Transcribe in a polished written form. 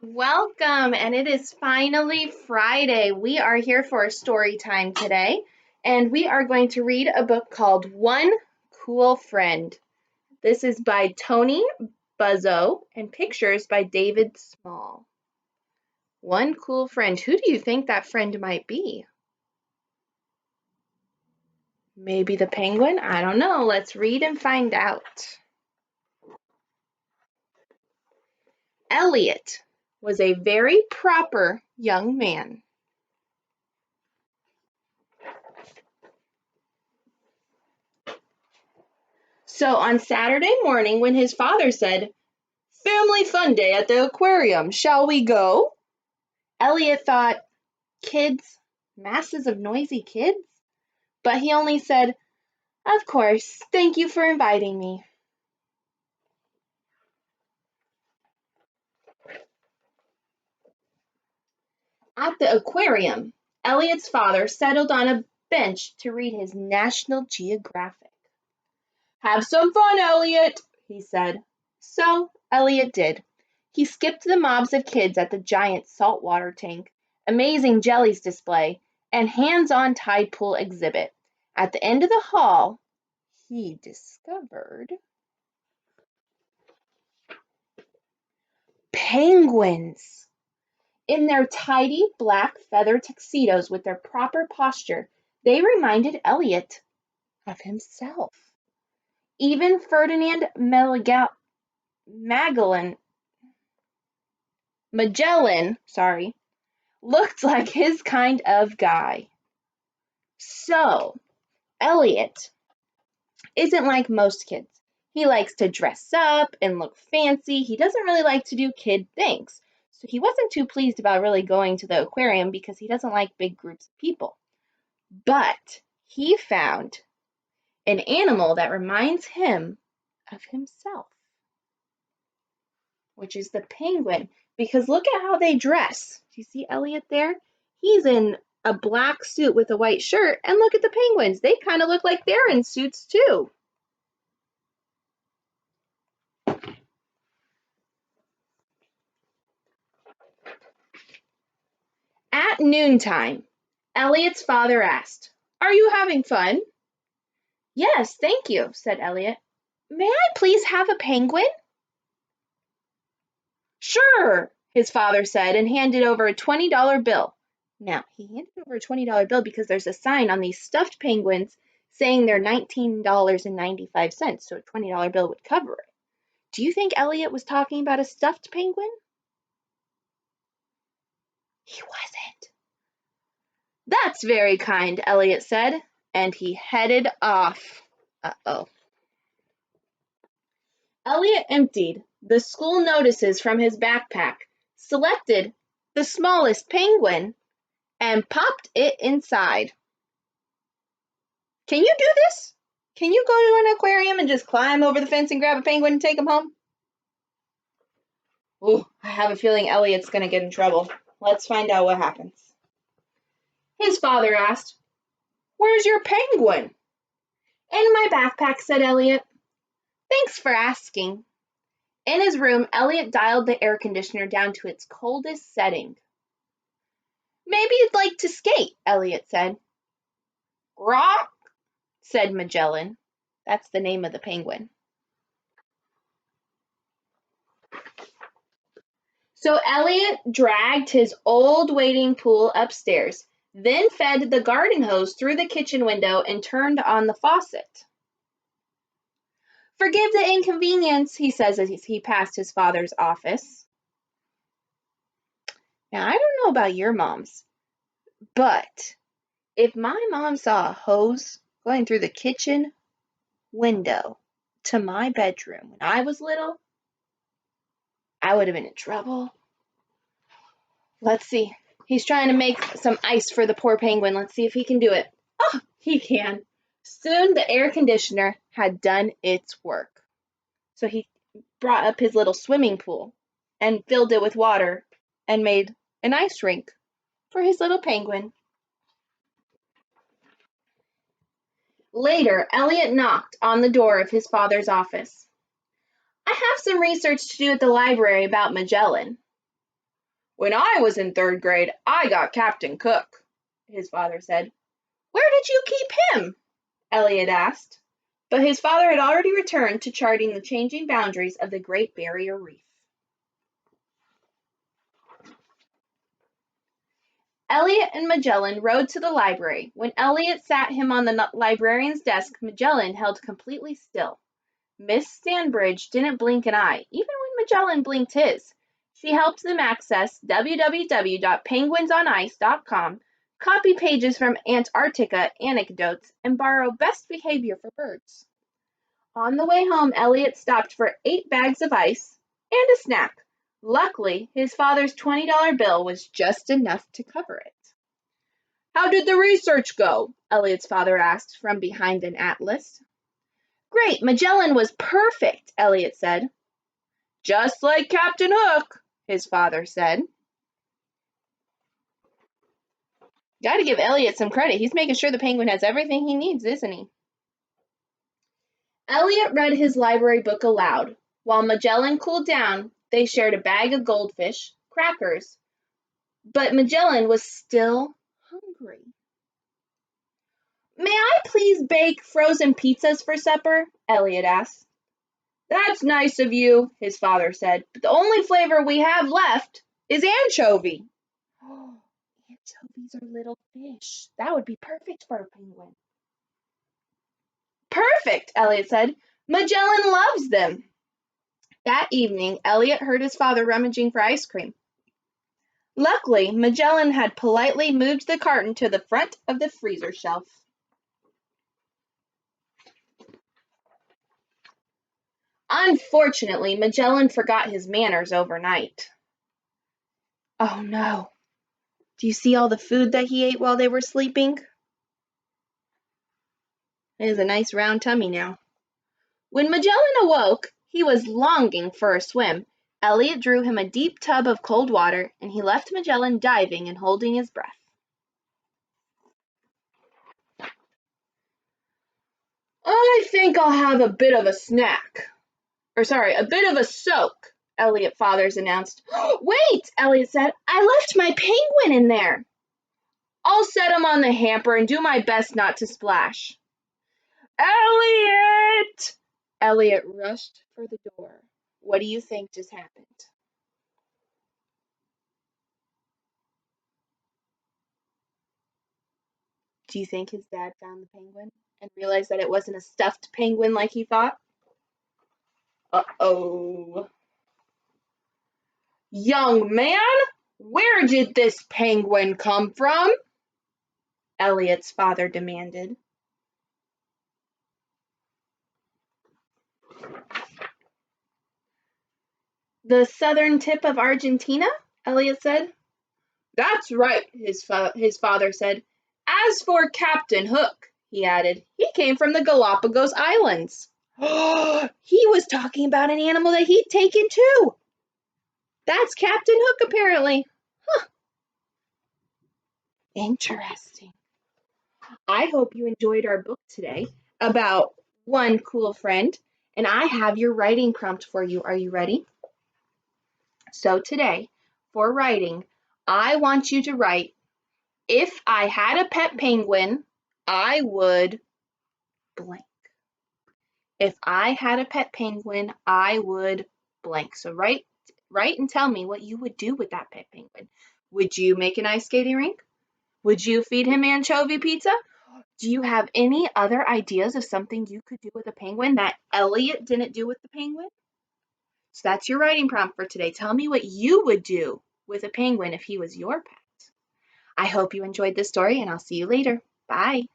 Welcome, and it is finally Friday. We are here for a story time today, and we are going to read a book called One Cool Friend. This is by Tony Buzzo and pictures by David Small. One cool friend. Who do you think that friend might be? Maybe the penguin? I don't know. Let's read and find out. Elliot was a very proper young man. So on Saturday morning, when his father said, "Family fun day at the aquarium, shall we go?" Elliot thought, kids, masses of noisy kids? But he only said, "Of course, thank you for inviting me." At the aquarium, Elliot's father settled on a bench to read his National Geographic. "Have some fun, Elliot," he said. So Elliot did. He skipped the mobs of kids at the giant saltwater tank, amazing jellies display, and hands-on tide pool exhibit. At the end of the hall, he discovered penguins. In their tidy black feather tuxedos with their proper posture, they reminded Elliot of himself. Even Ferdinand Magellan, looked like his kind of guy. So, Elliot isn't like most kids. He likes to dress up and look fancy. He doesn't really like to do kid things. So he wasn't too pleased about really going to the aquarium because he doesn't like big groups of people. But he found an animal that reminds him of himself, which is the penguin. Because look at how they dress. Do you see Elliot there? He's in a black suit with a white shirt. And look at the penguins. They kind of look like they're in suits too. At noontime, Elliot's father asked, "Are you having fun?" "Yes, thank you," said Elliot. "May I please have a penguin?" "Sure," his father said and handed over a $20 bill. Now, he handed over a $20 bill because there's a sign on these stuffed penguins saying they're $19.95, so a $20 bill would cover it. Do you think Elliot was talking about a stuffed penguin? He wasn't. "That's very kind," Elliot said, and he headed off. Uh-oh. Elliot emptied the school notices from his backpack, selected the smallest penguin, and popped it inside. Can you do this? Can you go to an aquarium and just climb over the fence and grab a penguin and take him home? Ooh, I have a feeling Elliot's going to get in trouble. Let's find out what happens. His father asked, "Where's your penguin?" "In my backpack," said Elliot. "Thanks for asking." In his room, Elliot dialed the air conditioner down to its coldest setting. "Maybe you'd like to skate," Elliot said. "Rock," said Magellan. That's the name of the penguin. So Elliot dragged his old wading pool upstairs, then fed the garden hose through the kitchen window and turned on the faucet. "Forgive the inconvenience," he says as he passed his father's office. Now, I don't know about your moms, but if my mom saw a hose going through the kitchen window to my bedroom when I was little, I would have been in trouble. Let's see. He's trying to make some ice for the poor penguin. Let's see if he can do it. Oh, he can. Soon the air conditioner had done its work. So he brought up his little swimming pool and filled it with water and made an ice rink for his little penguin. Later, Elliot knocked on the door of his father's office. "I have some research to do at the library about Magellan." When I was in third grade, I got Captain Cook, his father said. Where did you keep him? Elliot asked. But his father had already returned to charting the changing boundaries of the Great Barrier Reef. Elliot and Magellan rode to the library. When Elliot sat him on the librarian's desk, Magellan held completely still. Miss Sandbridge didn't blink an eye, even when Magellan blinked his. She helped them access www.penguinsonice.com, copy pages from Antarctica anecdotes, and borrow best behavior for birds. On the way home, Elliot stopped for 8 bags of ice and a snack. Luckily, his father's $20 bill was just enough to cover it. How did the research go? Elliot's father asked from behind an atlas. Great, Magellan was perfect, Elliot said. Just like Captain Hook, his father said. Gotta give Elliot some credit. He's making sure the penguin has everything he needs, isn't he? Elliot read his library book aloud. While Magellan cooled down, they shared a bag of goldfish, crackers, but Magellan was still hungry. May I please bake frozen pizzas for supper? Elliot asked. That's nice of you, his father said, but the only flavor we have left is anchovy. Oh, anchovies are little fish. That would be perfect for a penguin. Perfect, Elliot said. Magellan loves them. That evening, Elliot heard his father rummaging for ice cream. Luckily, Magellan had politely moved the carton to the front of the freezer shelf. Unfortunately, Magellan forgot his manners overnight. Oh no. Do you see all the food that he ate while they were sleeping? He has a nice round tummy now. When Magellan awoke, he was longing for a swim. Elliot drew him a deep tub of cold water, and he left Magellan diving and holding his breath. I think I'll have a bit of a snack. A bit of a soak, Elliot Fathers announced. Wait, Elliot said. I left my penguin in there. I'll set him on the hamper and do my best not to splash. Elliot! Elliot rushed for the door. What do you think just happened? Do you think his dad found the penguin and realized that it wasn't a stuffed penguin like he thought? Uh-oh. Young man, where did this penguin come from? Elliot's father demanded. The southern tip of Argentina? Elliot said. That's right, his father said. As for Captain Hook, he added, he came from the Galapagos Islands. He was talking about an animal that he'd taken too. That's Captain Hook, apparently. Huh. Interesting. I hope you enjoyed our book today about one cool friend, and I have your writing prompt for you. Are you ready? So today, for writing, I want you to write, if I had a pet penguin, I would blank. If I had a pet penguin, I would blank. So write and tell me what you would do with that pet penguin. Would you make an ice skating rink? Would you feed him anchovy pizza? Do you have any other ideas of something you could do with a penguin that Elliot didn't do with the penguin? So that's your writing prompt for today. Tell me what you would do with a penguin if he was your pet. I hope you enjoyed this story, and I'll see you later. Bye.